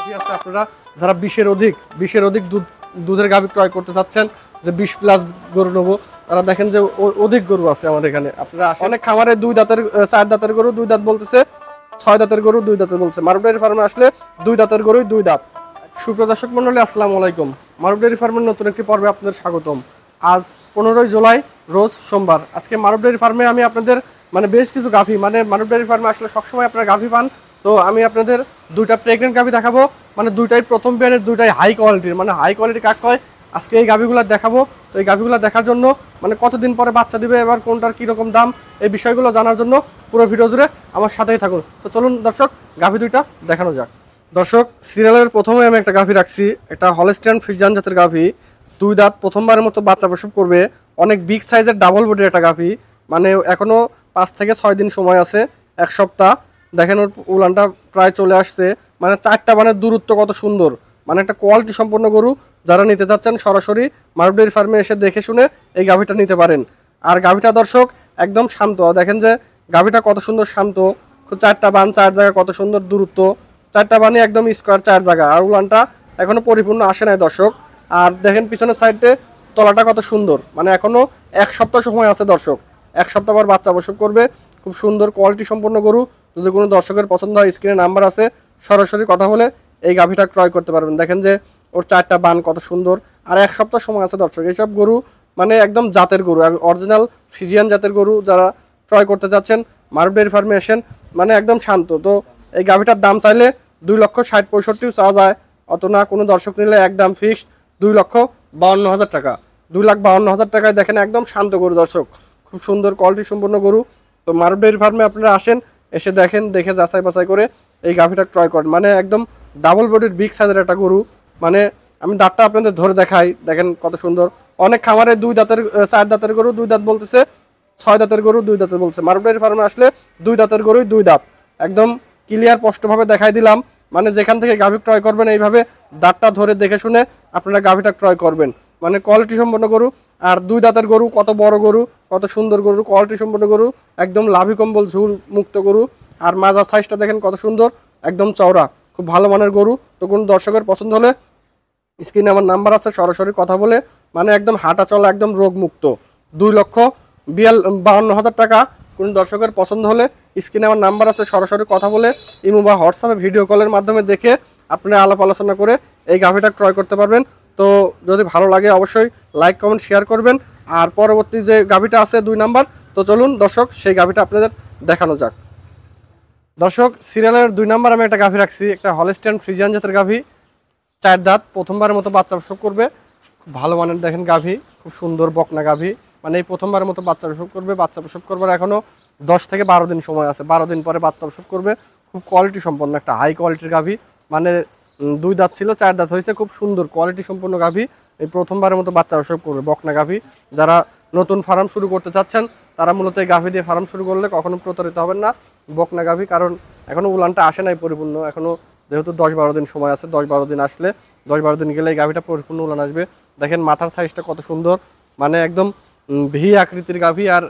গাভী আছে আপনারা যারা 20-এর অধিক দুধের গাভী ক্রয় করতে চাচ্ছেন, যে 20+ গরু নেবো, তারা দেখেন যে অধিক গরু আছে আমাদের এখানে। আপনারা অনেক খামারে 2 দাঁতের 4 দাঁতের গরু 2 দাঁত বলতেছে, 6 দাঁতের গরু 2 দাঁতের বলছে। মারুফ ডেয়ারি ফার্মে আসলে 2 দাঁতের গরুই 2 দাঁত। সুপ্রিয় দর্শক মণ্ডলী, আসসালামু আলাইকুম। মারুফ ডেয়ারি ফার্মের নতুন একটি পর্বে আপনাদের স্বাগতম। আজ 15 জুলাই, রোজ সোমবার। আজকে মারুফ ডেয়ারি ফার্মে আমি আপনাদের বেশ কিছু গাভী, মারুফ ডেয়ারি ফার্মে আসলে সবসময় আপনারা গাভী পান। তো আমি আপনাদের 2টা প্রেগনেন্ট গাভী দেখাবো, 2টাই প্রথম বিয়ানের, 2টাই হাই কোয়ালিটির। হাই কোয়ালিটি কাক হয়, আজকে এই গাভীগুলো দেখাবো। তো এই গাভীগুলো দেখার জন্য কতদিন পরে বাচ্চা দিবে, এবার কোনটার কীরকম দাম, এই বিষয়গুলো জানার জন্য পুরো ভিডিও জুড়ে আমার সাথেই থাকুন। তো চলুন দর্শক, গাভী 2টা দেখানো যাক। দর্শক, সিরিয়ালের প্রথমে আমি একটা গাভী রাখছি, একটা হলস্টাইন ফ্রিজিয়ান জাতের গাভী, 2 দাঁত, প্রথমবারের মতো বাচ্চা প্রসব করবে। অনেক বিগ সাইজের ডাবল বডির একটা গাভী, এখনো 5 থেকে 6 দিন সময় আছে, 1 সপ্তাহ। দেখেন ওর উলানটা প্রায় চলে আসছে, 4টা বানের দূরত্ব কত সুন্দর, একটা কোয়ালিটি সম্পন্ন গরু। যারা নিতে চাচ্ছেন সরাসরি মারুফ ডেয়ারি ফার্মে এসে দেখে শুনে এই গাভীটা নিতে পারেন। আর গাভীটা দর্শক একদম শান্ত, দেখেন যে গাভীটা কত সুন্দর শান্ত। 4টা বান, 4 জায়গা, কত সুন্দর দূরত্ব, 4টা বানই একদম স্কোয়ার 4 জায়গা। আর উলানটা এখনো পরিপূর্ণ আসে নাই দর্শক। আর দেখেন পিছনের সাইডে তলাটা কত সুন্দর, এখনো 1 সপ্তাহ সময় আছে দর্শক। 1 সপ্তাহ পর বাচ্চা প্রসব করবে। খুব সুন্দর কোয়ালিটি সম্পন্ন গরু। যদি কোনো দর্শকের পছন্দ হয়, স্ক্রিনে নাম্বার আছে, সরাসরি কথা বলে এই গাভীটা ক্রয় করতে পারবেন। দেখেন যে ওর 4টা বান কত সুন্দর। আর 1 সপ্তাহ সময় আছে দর্শক। এইসব গরু একদম জাতের গরু, অরিজিনাল ফ্রিজিয়ান জাতের গরু। যারা ক্রয় করতে চাচ্ছেন মারুফ ডেয়ারি ফার্মে আসেন, একদম শান্ত। তো এই গাভীটার দাম চাইলে 2,60,65,000 চাওয়া যায়, অত না কোনো দর্শক নিলে একদম ফিক্সড 2,52,000 টাকা। 2,52,000 টাকায় দেখেন একদম শান্ত গরু দর্শক, খুব সুন্দর কোয়ালিটি সম্পন্ন গরু। তো মারুফ ডেয়ারি ফার্মে আপনারা আসেন, এসে দেখেন, দেখে যাচাই বাছাই করে এই গাভীটা ক্রয় করেন। একদম ডাবল বডির বিগ সাইজের একটা গরু। আমি দাঁতটা আপনাদের ধরে দেখাই, দেখেন কত সুন্দর। অনেক খামারে 2 দাঁতের 4 দাঁতের গরু 2 দাঁত বলতেছে, 6 দাঁতের গরু 2 দাঁতের বলছে। মারুফ ডেয়ারি ফার্মে আসলে 2 দাঁতের গরুই 2 দাঁত, একদম ক্লিয়ার স্পষ্টভাবে দেখাই দিলাম। যেখান থেকে গাভী ক্রয় করবেন, এইভাবে দাঁতটা ধরে দেখে শুনে আপনারা গাভীটা ক্রয় করবেন। কোয়ালিটি সম্পন্ন গরু। আর 2 দাঁতের গরু, কত বড় গরু, কত সুন্দর গরু, কোয়ালিটি সম্পন্ন গরু, একদম লাভি কম্বল ঝুল মুক্ত গরু। আর মাজার সাইজটা দেখেন কত সুন্দর, একদম চওড়া, খুব ভালো মানের গরু। তো কোনো দর্শকের পছন্দ হলে স্ক্রিনে আমার নাম্বার আছে, সরাসরি কথা বলে একদম হাঁটা চলা, একদম রোগ মুক্ত। 2,52,000 টাকা। কোনো দর্শকের পছন্দ হলে স্ক্রিনে আমার নাম্বার আছে, সরাসরি কথা বলে ইমো বা হোয়াটসঅ্যাপে ভিডিও কলের মাধ্যমে দেখে আপনারা আলাপ আলোচনা করে এই গাভীটা ক্রয় করতে পারবেন। তো যদি ভালো লাগে অবশ্যই লাইক, কমেন্ট, শেয়ার করবেন। আর পরবর্তী যে গাভীটা আছে 2 নাম্বার, তো চলুন দর্শক সেই গাভীটা আপনাদের দেখানো যাক। দর্শক, সিরিয়ালের 2 নাম্বার আমি একটা গাভী রাখছি, একটা হলস্টাইন ফ্রিজিয়ান জাতের গাভী, 4 দাঁত, প্রথমবারের মতো বাচ্চা প্রসব করবে। খুব ভালো মানের দেখেন গাভী, খুব সুন্দর বকনা গাভী। এই প্রথমবারের মতো বাচ্চা প্রসব করবে। বাচ্চা প্রসব করবার এখনো 10 থেকে 12 দিন সময় আছে, 12 দিন পরে বাচ্চা প্রসব করবে। খুব কোয়ালিটি সম্পন্ন একটা হাই কোয়ালিটির গাভী। 2 দাঁত ছিল, 4 দাঁত হয়েছে, খুব সুন্দর কোয়ালিটি সম্পন্ন গাভী। এই প্রথমবারের মতো বাচ্চা প্রসব করবে, বকনা গাভী। যারা নতুন ফার্ম শুরু করতে চাচ্ছেন, তারা মূলত এই গাভী দিয়ে ফার্ম শুরু করলে কখনো প্রতারিত হবেন না। বকনা গাভী, কারণ এখনো উলানটা আসে নাই পরিপূর্ণ, এখনো যেহেতু 10-12 দিন সময় আছে, 10-12 দিন আসলে, 10-12 দিন গেলে এই গাভীটা পরিপূর্ণ উলান আসবে। দেখেন মাথার সাইজটা কত সুন্দর, একদম ভি আকৃতির গাভী। আর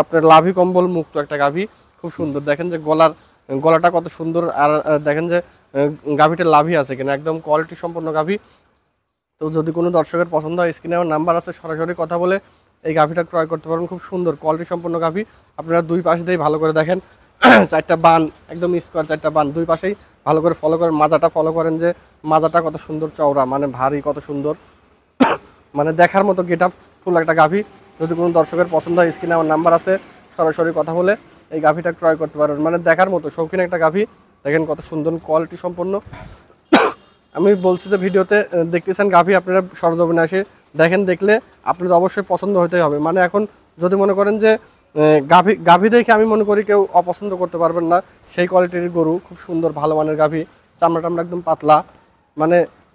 আপনার লাভি কম্বল মুক্ত একটা গাভী, খুব সুন্দর। দেখেন যে গলাটা কত সুন্দর। আর দেখেন যে গাভীটার লাভি আছে কিনা, একদম কোয়ালিটি সম্পন্ন গাভী। তো যদি কোনো দর্শকের পছন্দ হয়, স্ক্রিনে আমার নাম্বার আছে, সরাসরি কথা বলে এই গাভীটা ক্রয় করতে পারেন। খুব সুন্দর কোয়ালিটি সম্পন্ন গাভী। আপনারা 2 পাশ দিয়ে ভালো করে দেখেন, 4টা বান, একদম স্কোয়ার 4টা বান, 2 পাশেই ভালো করে ফলো করেন। মাজাটা ফলো করেন, যে মাজাটা কত সুন্দর চওড়া, ভারী, কত সুন্দর, দেখার মতো গেট আপ ফুল একটা গাভী। যদি কোনো দর্শকের পছন্দ হয়, স্ক্রিনে আমার নাম্বার আছে, সরাসরি কথা বলে এই গাভীটা ক্রয় করতে পারবেন। দেখার মতো শৌখিন একটা গাভী। দেখেন কত সুন্দর কোয়ালিটি সম্পন্ন। আমি বলছি যে ভিডিওতে দেখতেছেন গাভী, আপনারা সরজমিনে এসে দেখেন, দেখলে আপনাদের অবশ্যই পছন্দ হতেই হবে। এখন যদি মনে করেন যে গাভী দেখে আমি মনে করি কেউ অপছন্দ করতে পারবেন না, সেই কোয়ালিটির গরু, খুব সুন্দর ভালো মানের গাভী। চামড়া টামড়া একদম পাতলা,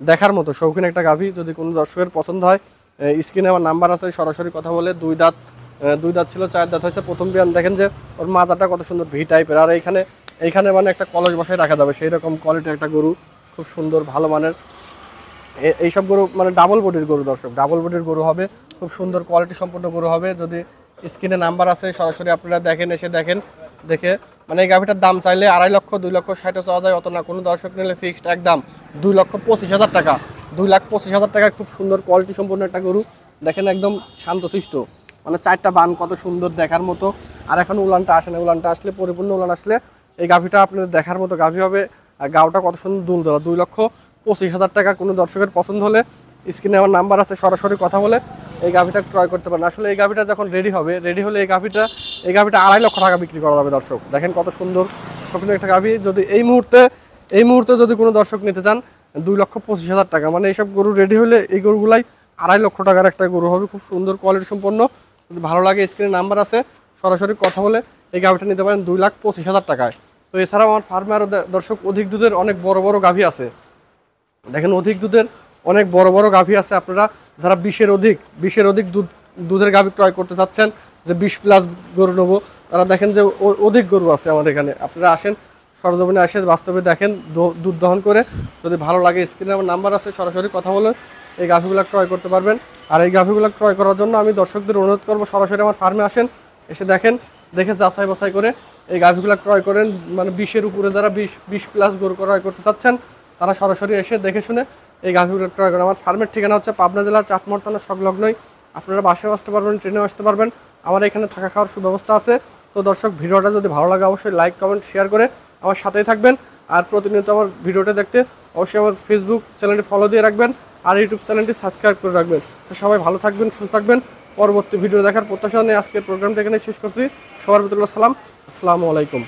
দেখার মতো শৌখিন একটা গাভী। যদি কোনো দর্শকের পছন্দ হয়, স্ক্রিনে আমার নাম্বার আছে, সরাসরি কথা বলে। 2 দাঁত ছিল, 4 দাঁত হয়েছে, প্রথম বিয়ান। দেখেন যে ওর মাজাটা কত সুন্দর ভি টাইপের। আর এইখানে একটা কলস বসায় রাখা যাবে, সেই রকম কোয়ালিটির একটা গরু, খুব সুন্দর ভালো মানের। এইসব গরু ডাবল বডির গরু দর্শক, ডাবল বডির গরু হবে, খুব সুন্দর কোয়ালিটি সম্পন্ন গরু হবে। যদি স্ক্রিনে নাম্বার আছে, সরাসরি আপনারা দেখেন, এসে দেখেন, দেখে মানে এই গাভিটার দাম চাইলে 2.5 লক্ষ 2 লক্ষ 60 চাওয়া যায়, অত না। কোনো দর্শক নিলে ফিক্সড একদম 2,25,000 টাকা। 2,25,000 টাকা। খুব সুন্দর কোয়ালিটি সম্পন্ন একটা গরু। দেখেন একদম শান্তশিষ্ট, মানে 4টা বান কত সুন্দর দেখার মতো। আর এখন উলানটা আসে না, উলানটা আসলে পরিপূর্ণ উলান আসলে এই গাভিটা আপনাদের দেখার মতো গাভি হবে। আর গাওটা কত সুন্দর দুল দেওয়া। 2,25,000 টাকা। কোনো দর্শকের পছন্দ হলে স্ক্রিনে আমার নাম্বার আছে, সরাসরি কথা বলে এই গাভিটা ক্রয় করতে পারেন। আসলে এই গাভিটা যখন রেডি হবে, রেডি হলে এই গাভিটা 2.5 লক্ষ টাকা বিক্রি করা যাবে দর্শক। দেখেন কত সুন্দর শৌখিন একটা গাভি। যদি এই মুহূর্তে যদি কোনো দর্শক নিতে চান 2,25,000 টাকা, মানে এইসব গরু রেডি হলে এই গরুগুলাই 2.5 লক্ষ টাকার একটা গরু হবে। খুব সুন্দর কোয়ালিটি সম্পন্ন। যদি ভালো লাগে স্ক্রিনে নাম্বার আছে, সরাসরি কথা বলে এই গাভিটা নিতে পারেন 2,25,000 টাকায়। তো এছাড়াও আমার ফার্মে আরও দর্শক অধিক দুধের অনেক বড় বড় গাভি আছে। দেখেন অধিক দুধের অনেক বড় বড় গাভি আছে। আপনারা যারা 20-এর অধিক দুধের গাভি ক্রয় করতে চাচ্ছেন, যে 20+ গরু নেবো, তারা দেখেন যে অধিক গরু আছে আমাদের এখানে। আপনারা আসেন, সরজমিনে আসে বাস্তবে দেখেন, দুধ দহন করে। যদি ভালো লাগে স্ক্রিনে আমার নাম্বার আছে, সরাসরি কথা বলে এই গাভিগুলো ক্রয় করতে পারবেন। আর এই গাভিগুলো ক্রয় করার জন্য আমি দর্শকদের অনুরোধ করবো, সরাসরি আমার ফার্মে আসেন, এসে দেখেন, দেখে যাচাই বাছাই করে এই গাভিগুলো ক্রয় করেন। মানে 20-এর উপরে যারা 20+ গরু ক্রয় করতে চাচ্ছেন, তারা সরাসরি এসে দেখে শুনে এই গাভিগুলো ক্রয় করেন। আমার ফার্মের ঠিকানা হচ্ছে পাবনা জেলার চাটমোহর থানা সংলগ্নই। আপনারা বাসেও আসতে পারবেন, ট্রেনেও আসতে পারবেন। আমার এখানে থাকা খাওয়ার সুব্যবস্থা আছে। তো দর্শক, ভিডিওটা যদি ভালো লাগে অবশ্যই লাইক কমেন্ট শেয়ার করে আমার সাথেই থাকবেন। আর প্রতিনিয়ত আমার ভিডিওটা দেখতে অবশ্যই আমার ফেসবুক চ্যানেলটি ফলো দিয়ে রাখবেন, আর ইউটিউব চ্যানেলটি সাবস্ক্রাইব করে রাখবেন। তো সবাই ভালো থাকবেন, সুস্থ থাকবেন। পরবর্তী ভিডিও দেখার প্রত্যাশা নিয়ে আজকের প্রোগ্রামটা এখানে শেষ করছি। সবার ভিতরে সালাম, আসসালামু আলাইকুম।